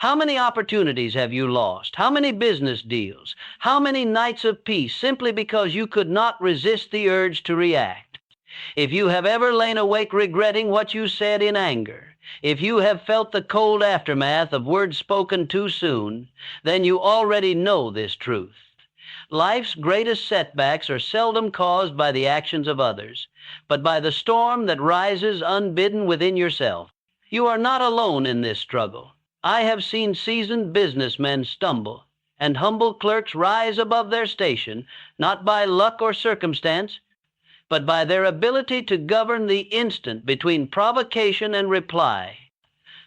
How many opportunities have you lost? How many business deals? How many nights of peace simply because you could not resist the urge to react? If you have ever lain awake regretting what you said in anger, if you have felt the cold aftermath of words spoken too soon, then you already know this truth. Life's greatest setbacks are seldom caused by the actions of others, but by the storm that rises unbidden within yourself. You are not alone in this struggle. I have seen seasoned businessmen stumble, and humble clerks rise above their station, not by luck or circumstance, but by their ability to govern the instant between provocation and reply.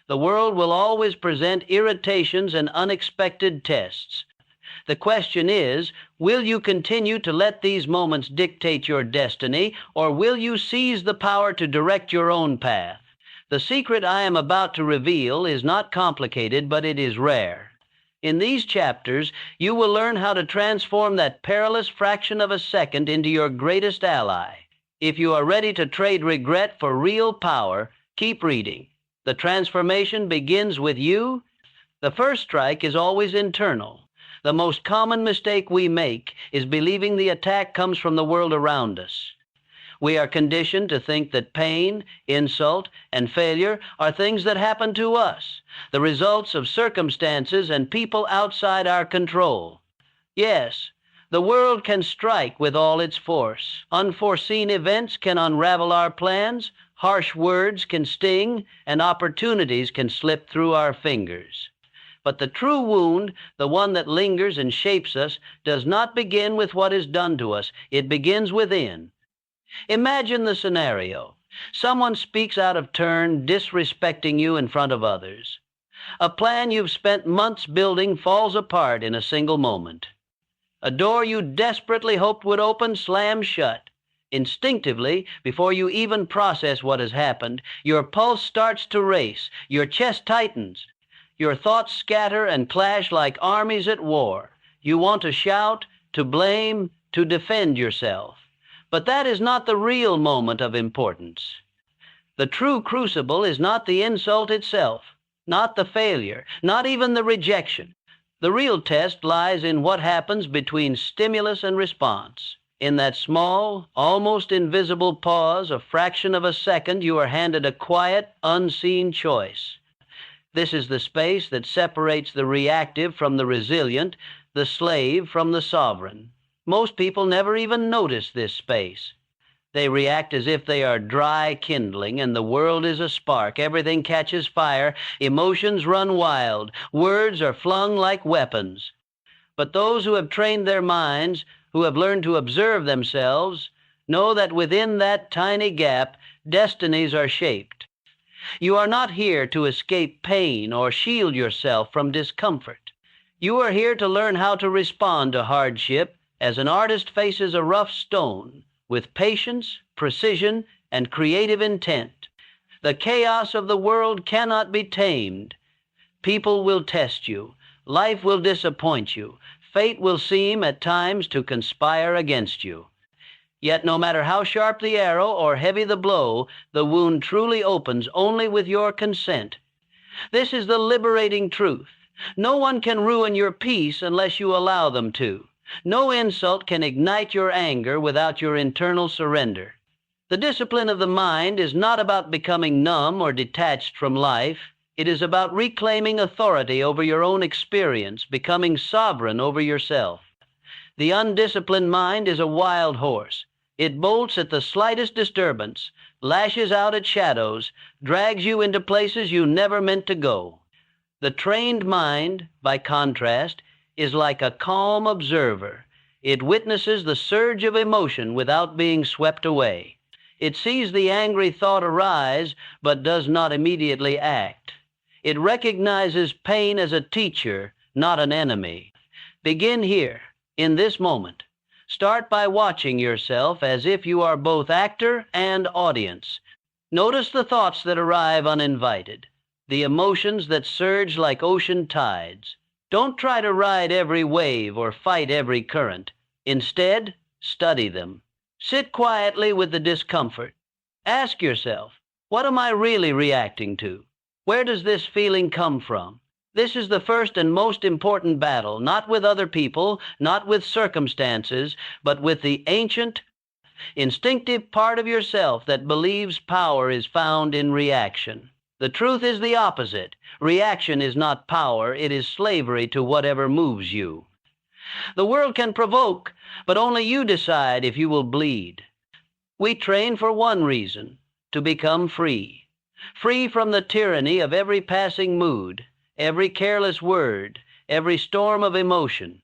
The world will always present irritations and unexpected tests. The question is, will you continue to let these moments dictate your destiny, or will you seize the power to direct your own path? The secret I am about to reveal is not complicated, but it is rare. In these chapters, you will learn how to transform that perilous fraction of a second into your greatest ally. If you are ready to trade regret for real power, keep reading. The transformation begins with you. The first strike is always internal. The most common mistake we make is believing the attack comes from the world around us. We are conditioned to think that pain, insult, and failure are things that happen to us, the results of circumstances and people outside our control. Yes, the world can strike with all its force. Unforeseen events can unravel our plans, harsh words can sting, and opportunities can slip through our fingers. But the true wound, the one that lingers and shapes us, does not begin with what is done to us. It begins within. Imagine the scenario. Someone speaks out of turn, disrespecting you in front of others. A plan you've spent months building falls apart in a single moment. A door you desperately hoped would open slams shut. Instinctively, before you even process what has happened, your pulse starts to race, your chest tightens. Your thoughts scatter and clash like armies at war. You want to shout, to blame, to defend yourself. But that is not the real moment of importance. The true crucible is not the insult itself, not the failure, not even the rejection. The real test lies in what happens between stimulus and response. In that small, almost invisible pause, a fraction of a second, you are handed a quiet, unseen choice. This is the space that separates the reactive from the resilient, the slave from the sovereign. Most people never even notice this space. They react as if they are dry kindling and the world is a spark. Everything catches fire, emotions run wild, words are flung like weapons. But those who have trained their minds, who have learned to observe themselves, know that within that tiny gap, destinies are shaped. You are not here to escape pain or shield yourself from discomfort. You are here to learn how to respond to hardship as an artist faces a rough stone with patience, precision, and creative intent. The chaos of the world cannot be tamed. People will test you. Life will disappoint you. Fate will seem at times to conspire against you. Yet no matter how sharp the arrow or heavy the blow, the wound truly opens only with your consent. This is the liberating truth. No one can ruin your peace unless you allow them to. No insult can ignite your anger without your internal surrender. The discipline of the mind is not about becoming numb or detached from life. It is about reclaiming authority over your own experience, becoming sovereign over yourself. The undisciplined mind is a wild horse. It bolts at the slightest disturbance, lashes out at shadows, drags you into places you never meant to go. The trained mind, by contrast, is like a calm observer. It witnesses the surge of emotion without being swept away. It sees the angry thought arise, but does not immediately act. It recognizes pain as a teacher, not an enemy. Begin here, in this moment. Start by watching yourself as if you are both actor and audience. Notice the thoughts that arrive uninvited, the emotions that surge like ocean tides. Don't try to ride every wave or fight every current. Instead, study them. Sit quietly with the discomfort. Ask yourself, what am I really reacting to? Where does this feeling come from? This is the first and most important battle, not with other people, not with circumstances, but with the ancient, instinctive part of yourself that believes power is found in reaction. The truth is the opposite. Reaction is not power, it is slavery to whatever moves you. The world can provoke, but only you decide if you will bleed. We train for one reason, to become free. Free from the tyranny of every passing mood, every careless word, every storm of emotion.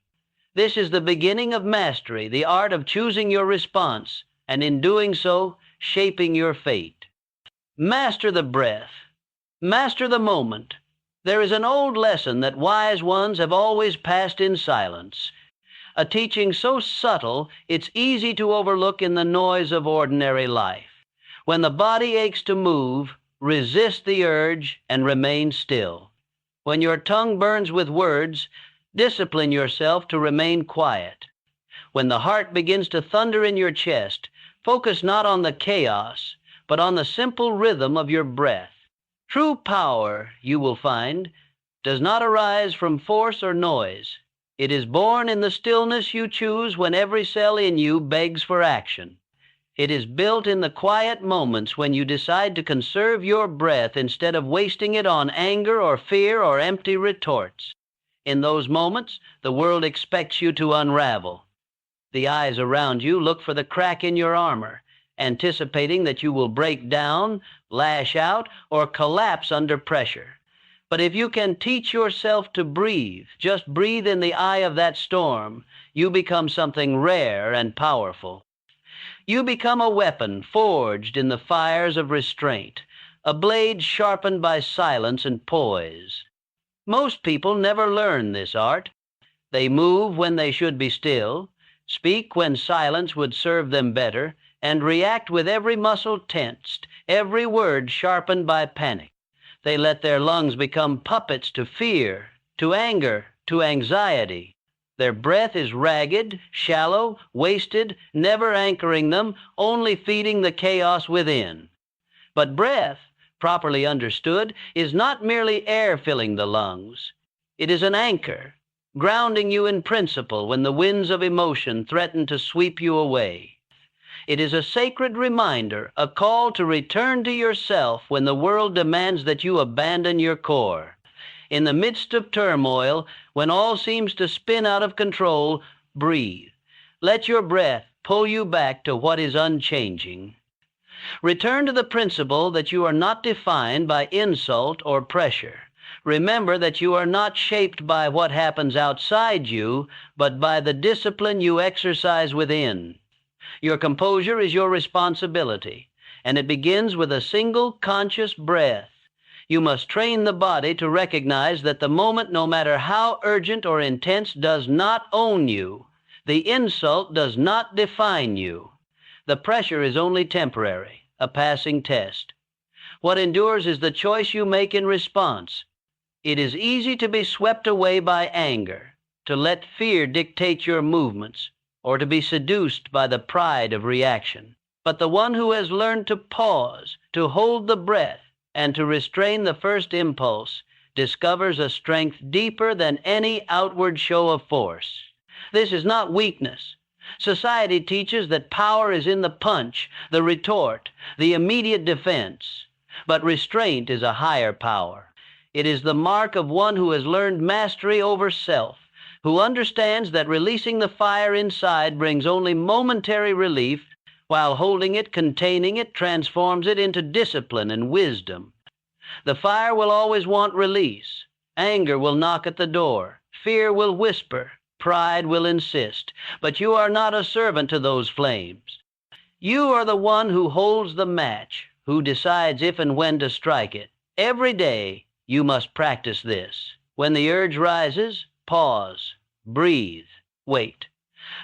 This is the beginning of mastery, the art of choosing your response, and in doing so, shaping your fate. Master the breath. Master the moment. There is an old lesson that wise ones have always passed in silence, a teaching so subtle it's easy to overlook in the noise of ordinary life. When the body aches to move, resist the urge and remain still. When your tongue burns with words, discipline yourself to remain quiet. When the heart begins to thunder in your chest, focus not on the chaos, but on the simple rhythm of your breath. True power, you will find, does not arise from force or noise. It is born in the stillness you choose when every cell in you begs for action. It is built in the quiet moments when you decide to conserve your breath instead of wasting it on anger or fear or empty retorts. In those moments, the world expects you to unravel. The eyes around you look for the crack in your armor, anticipating that you will break down, lash out, or collapse under pressure. But if you can teach yourself to breathe, just breathe in the eye of that storm, you become something rare and powerful. You become a weapon forged in the fires of restraint, a blade sharpened by silence and poise. Most people never learn this art. They move when they should be still, speak when silence would serve them better, and react with every muscle tensed, every word sharpened by panic. They let their lungs become puppets to fear, to anger, to anxiety. Their breath is ragged, shallow, wasted, never anchoring them, only feeding the chaos within. But breath, properly understood, is not merely air filling the lungs. It is an anchor, grounding you in principle when the winds of emotion threaten to sweep you away. It is a sacred reminder, a call to return to yourself when the world demands that you abandon your core. In the midst of turmoil, when all seems to spin out of control, breathe. Let your breath pull you back to what is unchanging. Return to the principle that you are not defined by insult or pressure. Remember that you are not shaped by what happens outside you, but by the discipline you exercise within. Your composure is your responsibility, and it begins with a single conscious breath. You must train the body to recognize that the moment, no matter how urgent or intense, does not own you. The insult does not define you. The pressure is only temporary, a passing test. What endures is the choice you make in response. It is easy to be swept away by anger, to let fear dictate your movements, or to be seduced by the pride of reaction. But the one who has learned to pause, to hold the breath, and to restrain the first impulse, discovers a strength deeper than any outward show of force. This is not weakness. Society teaches that power is in the punch, the retort, the immediate defense. But restraint is a higher power. It is the mark of one who has learned mastery over self, who understands that releasing the fire inside brings only momentary relief, while holding it, containing it, transforms it into discipline and wisdom. The fire will always want release. Anger will knock at the door. Fear will whisper. Pride will insist. But you are not a servant to those flames. You are the one who holds the match, who decides if and when to strike it. Every day, you must practice this. When the urge rises, pause, breathe, wait.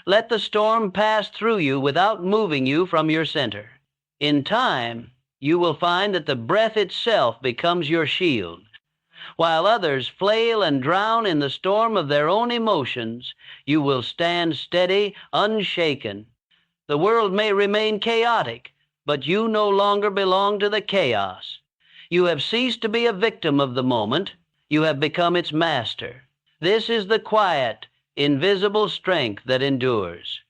Let the storm pass through you without moving you from your center. In time, you will find that the breath itself becomes your shield. While others flail and drown in the storm of their own emotions, you will stand steady, unshaken. The world may remain chaotic, but you no longer belong to the chaos. You have ceased to be a victim of the moment. You have become its master. This is the quiet, invisible strength that endures.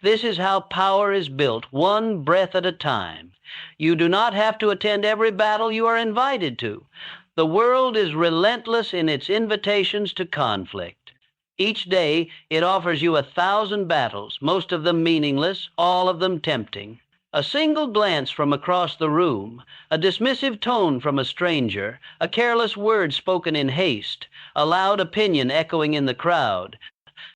This is how power is built, one breath at a time. You do not have to attend every battle you are invited to. The world is relentless in its invitations to conflict. Each day, it offers you 1,000 battles, most of them meaningless, all of them tempting. A single glance from across the room, a dismissive tone from a stranger, a careless word spoken in haste, a loud opinion echoing in the crowd,